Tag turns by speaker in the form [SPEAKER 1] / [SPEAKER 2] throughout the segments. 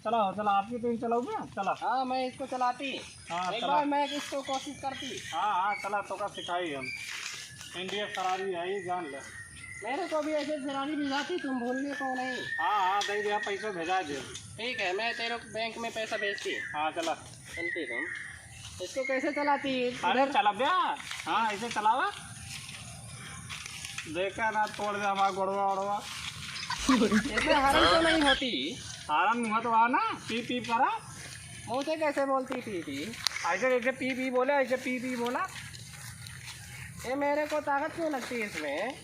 [SPEAKER 1] चलाओ चला, आपकी तो चलाओ ना, चला।
[SPEAKER 2] हाँ मैं इसको चलाती।
[SPEAKER 1] हाँ
[SPEAKER 2] एक
[SPEAKER 1] चला।
[SPEAKER 2] बार मैं इसको कोशिश करती।
[SPEAKER 1] हाँ हाँ चला, तो का सिखाई हम। इंडिया फरारी है ये, जान ले।
[SPEAKER 2] मेरे को भी ऐसे फरारी भिजाती, तुम भूलने को नहीं।
[SPEAKER 1] हाँ हाँ दे दिया, पैसा भेजा दे।
[SPEAKER 2] ठीक है, मैं तेरे को बैंक में पैसा भेजती।
[SPEAKER 1] हाँ चला।
[SPEAKER 2] चलती तुम। इसको कैसे चलाती?
[SPEAKER 1] अरे चला भैया। हाँ ऐसे चलावा, देखा ना तोड़ दे हमारा गोड़वा वोड़वा।
[SPEAKER 2] इसमें हरन तो नहीं होती?
[SPEAKER 1] हारन मुँह तो आ ना, पी पी करा।
[SPEAKER 2] मुँह से कैसे बोलती थी?
[SPEAKER 1] ऐसे ऐसे पी पी बोले, ऐसे पी पी बोला।
[SPEAKER 2] ये मेरे को ताकत क्यों लगती है इसमें?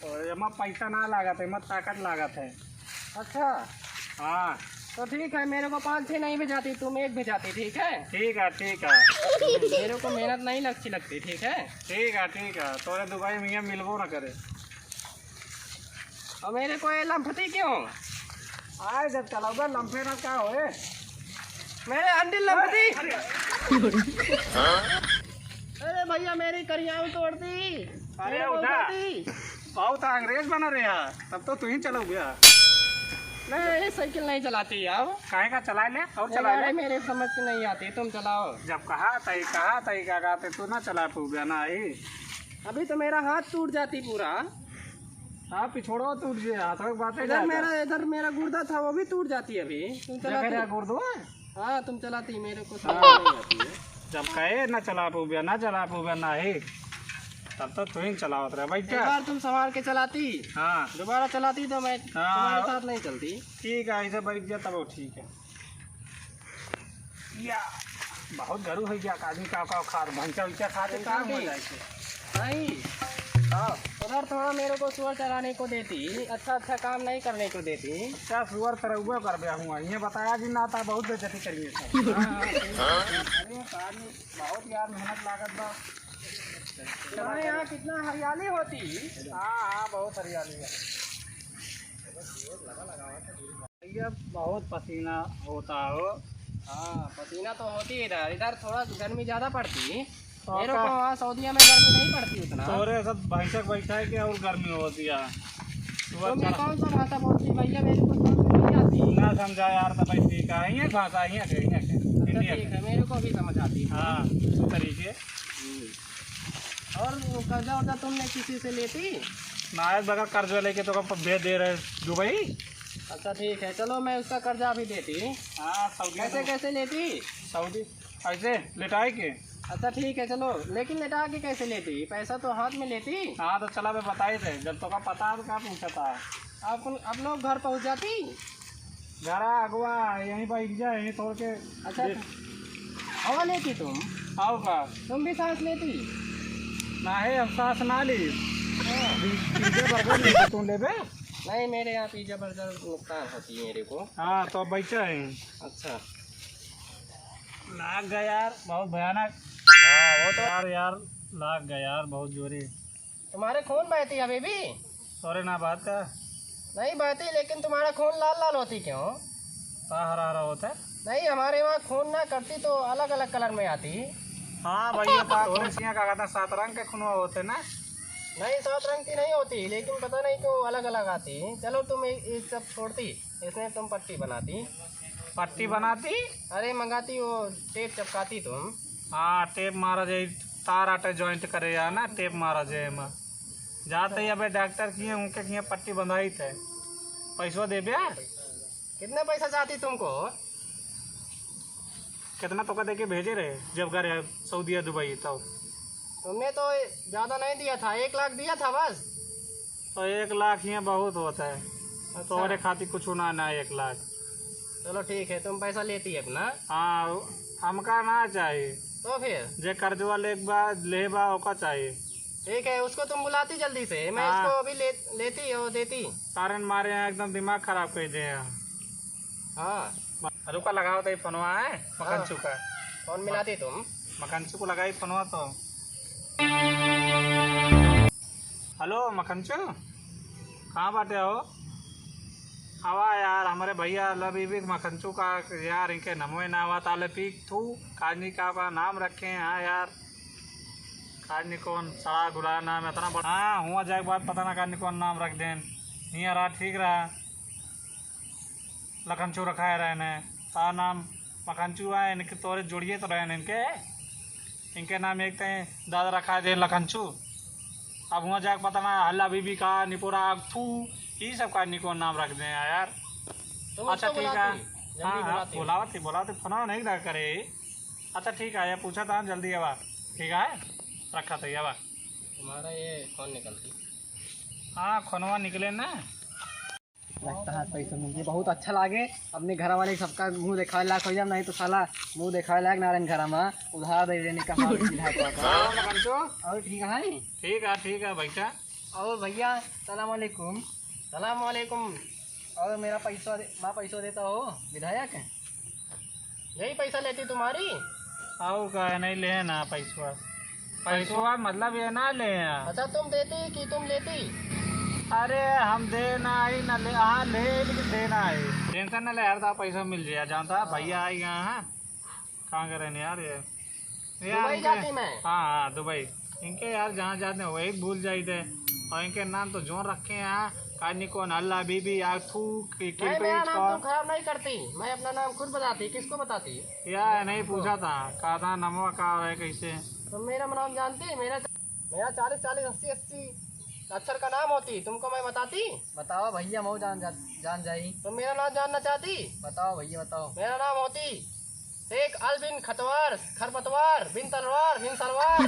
[SPEAKER 1] और एमा पैसा ना लागत है, एमा ताकत लागत है।
[SPEAKER 2] अच्छा
[SPEAKER 1] हाँ
[SPEAKER 2] तो ठीक है, मेरे को 5-6 नहीं भिजाती, तुम एक भिजाती। ठीक है,
[SPEAKER 1] ठीक है ठीक है।
[SPEAKER 2] मेरे को मेहनत नहीं अच्छी लगती। ठीक है,
[SPEAKER 1] ठीक है ठीक है, तोरे दुबई में मिलबो ना करे।
[SPEAKER 2] और मेरे को ये लंफती क्यों?
[SPEAKER 1] आए जब चलाओगे लम्फे ना क्या होए।
[SPEAKER 2] मेरे अंडिल लंफती। अरे भैया मेरी करियाँ तोड़ दी।
[SPEAKER 1] अरे उठा, बहुत अंग्रेज बना रहे यार, तब तो तू ही चलो गया।
[SPEAKER 2] मैं ये साइकिल नहीं चलाती यार।
[SPEAKER 1] काहे का चला ले और चला ले।
[SPEAKER 2] मेरे समझ की नहीं आती, तुम चलाओ।
[SPEAKER 1] जब कहा तई का गाते तू ना चला पाऊगा ना ही।
[SPEAKER 2] अभी तो मेरा हाथ टूट जाती पूरा।
[SPEAKER 1] हाँ पिछोड़ो टूट गया, हाथों की बातें।
[SPEAKER 2] इधर मेरा गुर्दा था, वो भी टूट जाती है अभी। तुम चलाती?
[SPEAKER 1] गुर्दो।
[SPEAKER 2] हाँ तुम चलाती, मेरे को समझ नहीं आती है।
[SPEAKER 1] जब कहे ना चला पाऊगा ना ही, तब तो तू ही चलावत रहे भाई। क्या
[SPEAKER 2] बार तुम संभाल के चलाती,
[SPEAKER 1] हाँ
[SPEAKER 2] दोबारा चलाती तो मैं तुम्हारे साथ नहीं चलती।
[SPEAKER 1] ठीक है, ऐसे बैठ गया तब ठीक है। या बहुत गरू हो गया, आदमी का खा भंचा उचा खाते काम हो जाए।
[SPEAKER 2] नहीं उधर थोड़ा मेरे को सुअर चलाने को देती, अच्छा काम नहीं करने को देती।
[SPEAKER 1] क्या सुअर तरह हुआ कर गया हूँ, ये बताया जी ना था, बहुत बेइज्जती करिए। बहुत यार मेहनत लागत बा।
[SPEAKER 2] तुम्हारे यहाँ कितना हरियाली होती?
[SPEAKER 1] हाँ हाँ बहुत हरियाली है। ये बहुत पसीना होता हो।
[SPEAKER 2] हाँ पसीना तो होती है इधर थोड़ा गर्मी ज़्यादा पड़ती।
[SPEAKER 1] तो
[SPEAKER 2] मेरे को वहाँ सऊदीया में गर्मी नहीं पड़ती उतना।
[SPEAKER 1] तोरे सब बैठक है कि और गर्मी होती है।
[SPEAKER 2] तुम्हें कौन सा भाषा बोलती भैया, मेरे को समझ नहीं आती।
[SPEAKER 1] ना समझा यार, तो भाई ठीक है, ये भाषा ये
[SPEAKER 2] ठीक है, मेरे को भी समझ आती।
[SPEAKER 1] हाँ इस तरीके।
[SPEAKER 2] और कर्जा वर्जा तुमने किसी से लेती?
[SPEAKER 1] नायक बगैर कर्ज लेके तो भेज दे रहे दुबई।
[SPEAKER 2] अच्छा ठीक है, चलो मैं उसका कर्जा भी देती।
[SPEAKER 1] हाँ सऊदी
[SPEAKER 2] कैसे लेती?
[SPEAKER 1] सऊदी ऐसे लेटाए के।
[SPEAKER 2] अच्छा ठीक है चलो, लेकिन लेटा के कैसे लेती? पैसा तो हाथ में लेती।
[SPEAKER 1] हाँ तो चला मैं बताई थे, जब तो का पता तो क्या पूछा था।
[SPEAKER 2] आप लोग घर पहुंच जाती?
[SPEAKER 1] घर अगवा यहीं बैठ जाए, यहीं तोड़ के।
[SPEAKER 2] अच्छा हवा लेती तुम?
[SPEAKER 1] आओ का
[SPEAKER 2] तुम भी सांस लेती?
[SPEAKER 1] ना है, हम सांस ना ली। तुम ले बे।
[SPEAKER 2] नहीं मेरे यहाँ पिज्जा बर्गर नुकसान होती है मेरे को।
[SPEAKER 1] हाँ तो बैठा है।
[SPEAKER 2] अच्छा
[SPEAKER 1] लाग गया यार, बहुत भयानक। हाँ वो तो यार लाग गया यार, बहुत जोरी।
[SPEAKER 2] तुम्हारे खून बहती है अभी भी?
[SPEAKER 1] सॉरी ना बात का
[SPEAKER 2] नहीं बहती, लेकिन तुम्हारा खून लाल लाल होती क्यों?
[SPEAKER 1] हरा हरा होता है।
[SPEAKER 2] नहीं हमारे वहाँ खून ना करती तो अलग अलग कलर में आती।
[SPEAKER 1] हाँ भैया का कहता 7 रंग के खून होते ना।
[SPEAKER 2] नहीं 7 रंग की नहीं होती, लेकिन पता नहीं क्यों अलग अलग आती। चलो तुम एक सब छोड़ती, इसमें तुम पट्टी बनाती।
[SPEAKER 1] पट्टी बनाती?
[SPEAKER 2] अरे मंगाती, वो टेप चपकाती तुम।
[SPEAKER 1] हाँ टेप मारा जाए, तार आटे जॉइंट करे या ना, टेप मारा जाए। मैं जाते ही अबे डॉक्टर किए उनके किए पट्टी बंधाई थे। पैसा दे भैया।
[SPEAKER 2] कितना पैसा चाहती तुमको?
[SPEAKER 1] कितना तो का दे के भेजे रहे जब गए सऊदी दुबई तो।
[SPEAKER 2] तुमने तो ज़्यादा नहीं दिया था, 1 लाख दिया था बस।
[SPEAKER 1] तो 1 लाख यहाँ बहुत होता है।
[SPEAKER 2] अच्छा।
[SPEAKER 1] तो और खातिर कुछ ना 1 लाख।
[SPEAKER 2] चलो ठीक है, तुम पैसा लेती है अपना।
[SPEAKER 1] हाँ हमका ना चाहिए,
[SPEAKER 2] तो फिर
[SPEAKER 1] जे कर्जवा ले बा ओका चाहिए।
[SPEAKER 2] ठीक है, उसको तुम बुलाती जल्दी से, मैं
[SPEAKER 1] हाँ।
[SPEAKER 2] इसको अभी लेती और देती।
[SPEAKER 1] कारण मारे यहाँ एकदम दिमाग खराब कर दे।
[SPEAKER 2] हाँ
[SPEAKER 1] रुका लगाओ तो फोनवा है मकनचू का।
[SPEAKER 2] फोन मिलाती तुम?
[SPEAKER 1] मकनचू को लगाई फोनवा तो। हेलो मकनचू, कहाँ बाटे हो? हवा यार हमारे भैया अभी भी मकनचू का यार, इनके नमो नावा ताले पीक थू काजनी का नाम रखे हैं। हाँ यार काजनी कौन सड़ा गुला नाम है इतना बड़ा। हाँ हुआ जाए बात पता ना काजनी कौन नाम रख दें। नहीं रहा ठीक रहा, लखनचू रखा है रहने। का नाम मखनचू है, इनके तोरे जोड़िए तो रहे इनके इनके नाम एक थे दादा रखा है लखनचू। अब वहाँ जाके पता ना हल्ला बीबी का निपुरा थू ये सब का निको नाम रख दें यार। अच्छा ठीक है, हाँ बुलावती फोन नहीं ना करे। अच्छा ठीक है, ये पूछा था जल्दी अब ठीक है, रखा था अब
[SPEAKER 2] तुम्हारा ये कौन निकलती?
[SPEAKER 1] हाँ खोनवा निकले ना।
[SPEAKER 3] लगता है पैसा मुझे बहुत अच्छा लागे। अपने घर वाले सबका मुंह दिखावे लायक हो जाए, नहीं तो साला मुंह दिखावे लायक नारायण घर में उधार दे देने का हाल
[SPEAKER 1] मखनचू
[SPEAKER 3] और ठीक है
[SPEAKER 1] भैया।
[SPEAKER 3] और भैया सलाम अलैकुम।
[SPEAKER 2] सलाम वालेकुम।
[SPEAKER 3] और मेरा पैसा मैं पैसा देता हो विधायक।
[SPEAKER 2] यही पैसा लेती तुम्हारी?
[SPEAKER 1] और का नहीं ले ना पैसवा मतलब ये ना ले।
[SPEAKER 2] अच्छा तुम देती कि तुम लेती?
[SPEAKER 1] अरे हम देना ही ना ले, हाँ ले लेकिन देना है। टेंशन ना ले यार, था पैसा मिल जाए जानता भैया आई यहाँ कहाँ करे यार ये
[SPEAKER 2] दुबई जाती मैं।
[SPEAKER 1] हाँ दुबई इनके यार जहाँ जाते हैं वही भूल जाते। और इनके नाम तो जोर रखे हैं यहाँ कानी को अल्लाह बीबी यार थू
[SPEAKER 2] मेरा नाम तुम खराब नहीं करती, मैं अपना नाम खुद बताती। किसको बताती?
[SPEAKER 1] यार नहीं पूछा था कहा था नमवा का है कैसे।
[SPEAKER 2] तुम मेरा नाम जानती? मेरा 40 अक्षर का नाम होती, तुमको मैं बताती?
[SPEAKER 3] बताओ भैया मऊ जान जाई।
[SPEAKER 2] तुम मेरा नाम जानना चाहती?
[SPEAKER 3] बताओ भैया बताओ।
[SPEAKER 2] मेरा नाम होती शेख अल बिन खतवार खरपतवार बिन तलवार बिन सलवार।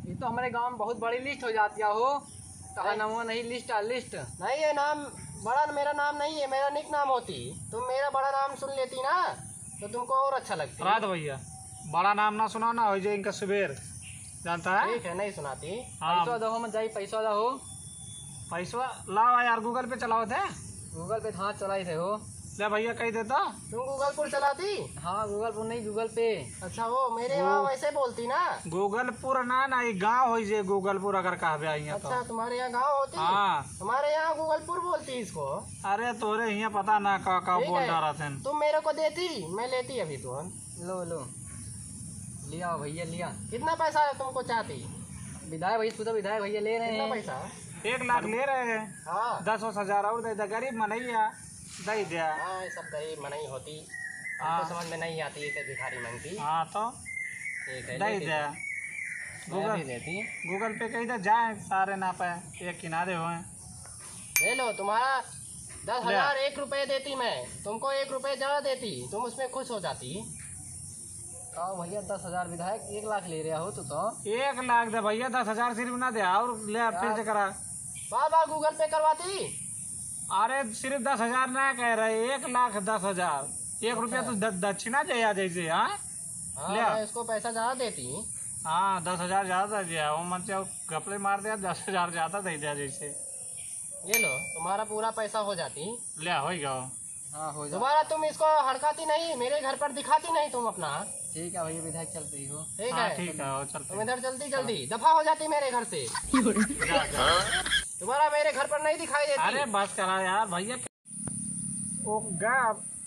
[SPEAKER 3] ये तो हमारे गांव में बहुत बड़ी लिस्ट हो जाती है हो। कहा नाम नहीं लिस्ट
[SPEAKER 2] नहीं ये नाम बड़ा मेरा नाम नहीं है, मेरा निक नाम होती। तुम मेरा बड़ा नाम सुन लेती ना तो तुमको और अच्छा लगता।
[SPEAKER 1] रात भैया बड़ा नाम ना सुना ना हो जाए इनका सुबेर जानता है।
[SPEAKER 2] ठीक है नहीं सुनाती।
[SPEAKER 1] हाँ
[SPEAKER 3] पैसा दो मत जाई पैसा दो।
[SPEAKER 1] पैसा लाओ यार गूगल पे चलाओ थे।
[SPEAKER 3] गूगल पे हाथ चलाई थे हो।
[SPEAKER 1] ले भैया कही देता।
[SPEAKER 2] तुम गूगलपुर चलाती?
[SPEAKER 3] हाँ गूगलपुर नहीं गूगल पे।
[SPEAKER 2] अच्छा वो मेरे वहाँ वैसे बोलती ना।
[SPEAKER 1] गूगलपुर ना ये गाँव हो जे गूगलपुर अगर कहबे आई तो।
[SPEAKER 2] अच्छा तुम्हारे यहाँ गाँव होती?
[SPEAKER 1] हाँ
[SPEAKER 2] हमारे यहाँ गूगलपुर बोलती इसको।
[SPEAKER 1] अरे तोरे यहाँ पता ना का
[SPEAKER 2] ठीक
[SPEAKER 1] बोल
[SPEAKER 2] है,
[SPEAKER 1] डाला थे।
[SPEAKER 2] तुम मेरे को देती मैं लेती अभी तो।
[SPEAKER 3] लो लिया भैया लिया।
[SPEAKER 2] कितना पैसा तुमको चाहती?
[SPEAKER 3] विधायक भैया खुदा विधायक भैया ले रहे
[SPEAKER 2] कितना
[SPEAKER 3] हैं।
[SPEAKER 2] पैसा?
[SPEAKER 1] 1 लाख ले रहे हैं।
[SPEAKER 2] हाँ
[SPEAKER 1] 10,000 और दे दे, गरीब मनैया दे दिया।
[SPEAKER 2] हाँ ये सब गरीब मनाई होती,
[SPEAKER 1] हाँ।
[SPEAKER 2] हमको समझ में नहीं आती इसे भिखारी मांगती।
[SPEAKER 1] हाँ तो
[SPEAKER 2] ठीक है
[SPEAKER 1] दे
[SPEAKER 2] लेती
[SPEAKER 1] दिया।
[SPEAKER 2] तो। मैं भी
[SPEAKER 1] गूगल
[SPEAKER 2] देती।
[SPEAKER 1] गूगल पे कही दे जाए सारे ना पाए एक किनारे हुए।
[SPEAKER 2] ले लो तुम्हारा 10,000 1 रुपये देती मैं, तुमको 1 रुपये ज्यादा देती, तुम उसमें खुश हो जाती।
[SPEAKER 3] कहो भैया 10,000 विधायक 1 लाख ले रहा हो तो
[SPEAKER 1] 1 लाख दे भैया, 10,000 सिर्फ ना दे और ले फिर से करा।
[SPEAKER 2] बार बार गूगल पे करवाती।
[SPEAKER 1] अरे सिर्फ 10,000 ना कह रहे, 1,10,000। 1 रुपया तो दक्षिणा दिया जैसे। हाँ
[SPEAKER 2] हाँ
[SPEAKER 1] ले।
[SPEAKER 2] मैं इसको पैसा ज्यादा देती।
[SPEAKER 1] हाँ 10,000 ज्यादा दिया वो मन से गपले मार दिया, 10,000 ज्यादा दे दिया जैसे।
[SPEAKER 2] ये लो तुम्हारा पूरा पैसा हो जाती।
[SPEAKER 1] ले हो गया।
[SPEAKER 3] हाँ हो जाए।
[SPEAKER 2] दोबारा तुम इसको हड़काती नहीं, मेरे घर पर दिखाती नहीं तुम अपना।
[SPEAKER 3] ठीक है भैया विधायक चल रही हो।
[SPEAKER 2] ठीक
[SPEAKER 1] हाँ
[SPEAKER 2] है
[SPEAKER 1] ठीक है वो चलते
[SPEAKER 2] तुम इधर जल्दी दफा हो जाती मेरे घर से। दोबारा मेरे घर पर नहीं दिखाई देती।
[SPEAKER 1] अरे बस करा यार भैया। ओ गा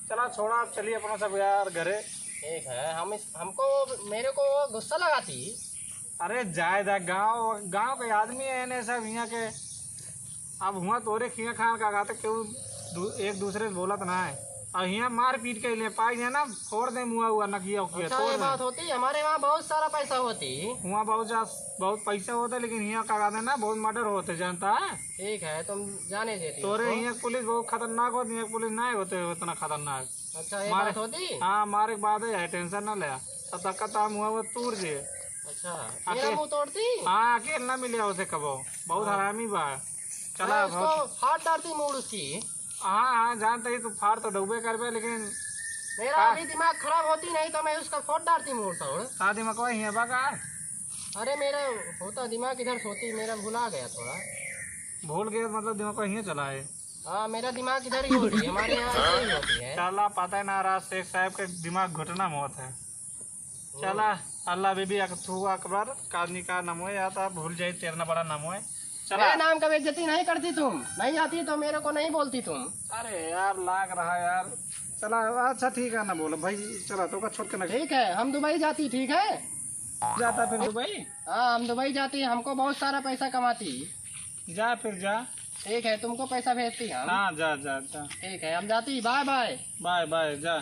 [SPEAKER 1] चला छोड़ा, अब चलिए अपना सब यार घरे।
[SPEAKER 2] ठीक है हमको मेरे को गुस्सा लगाती।
[SPEAKER 1] अरे जायदा गांव के आदमी है ने सब यहाँ के। अब हुआ तोरे खिया खान का गाते क्यों एक दूसरे से बोलत ना है। और यहाँ मार पीट के लिए पाई है ना, फोड़ दे मुआ हुआ नकिया उकिया
[SPEAKER 2] अच्छा
[SPEAKER 1] तोड़
[SPEAKER 2] ये
[SPEAKER 1] दे।
[SPEAKER 2] बात होती, हमारे वहाँ बहुत सारा पैसा होती।
[SPEAKER 1] वहाँ बहुत पैसे होते, लेकिन यहाँ का गाते ना बहुत मर्डर होते जानता है।
[SPEAKER 2] ठीक है तुम जाने देती
[SPEAKER 1] तोरे
[SPEAKER 2] उसको।
[SPEAKER 1] यहाँ पुलिस बहुत खतरनाक होती है, पुलिस ना होते उतना खतरनाक।
[SPEAKER 2] अच्छा ये
[SPEAKER 1] मारे-
[SPEAKER 2] बात होती।
[SPEAKER 1] हाँ मारे के बाद है टेंशन ना ले, तब तक का काम हुआ वो तूर जे।
[SPEAKER 2] अच्छा मेरा मुंह तोड़ती।
[SPEAKER 1] हाँ अकेले ना मिले उसे कबो, बहुत हरामी बा। चला
[SPEAKER 2] मैं उसको फाड़ डालती मूड उसकी।
[SPEAKER 1] हाँ जानते ही तू फाड़ तो डूबे करबे, लेकिन
[SPEAKER 2] मेरा अभी दिमाग खराब होती नहीं तो मैं उसका फोड़ डालती मूड तोड़।
[SPEAKER 1] शादी में कोई है बाका।
[SPEAKER 2] अरे मेरा होता दिमाग इधर सोती, मेरा भुला गया थोड़ा।
[SPEAKER 1] भूल गए मतलब दिमाग को यहीं चला है।
[SPEAKER 2] हाँ मेरा दिमाग इधर ही होती है, हमारे यहाँ ऐसे ही होती है।
[SPEAKER 1] चला पता है ना राज शेख साहब के दिमाग घुटना मौत है। चला अल्लाह बीबी अकथू अकबर कादनी का नाम है, या था भूल जाए तेरना बड़ा नाम है। चला
[SPEAKER 2] मेरे नाम का बेइज्जती नहीं करती तुम, नहीं आती तो मेरे को नहीं बोलती तुम।
[SPEAKER 1] अरे यार लाग रहा यार। चला अच्छा ठीक है ना बोलो भाई। चला तो का छोड़ के ना
[SPEAKER 2] ठीक है हम दुबई जाती। ठीक है
[SPEAKER 1] जाता फिर दुबई।
[SPEAKER 2] हाँ हम दुबई जाती, हमको बहुत सारा पैसा कमाती।
[SPEAKER 1] जा फिर जा।
[SPEAKER 2] ठीक है, तुमको पैसा भेजती हम।
[SPEAKER 1] हाँ जा जा जा।
[SPEAKER 2] ठीक है, हम जाती, बाय बाय।
[SPEAKER 1] बाय बाय जा।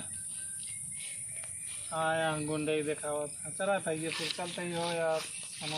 [SPEAKER 1] हाँ यार गुंडे ही दिखावा था, चला था ये फिर चलते ही हो यार हम।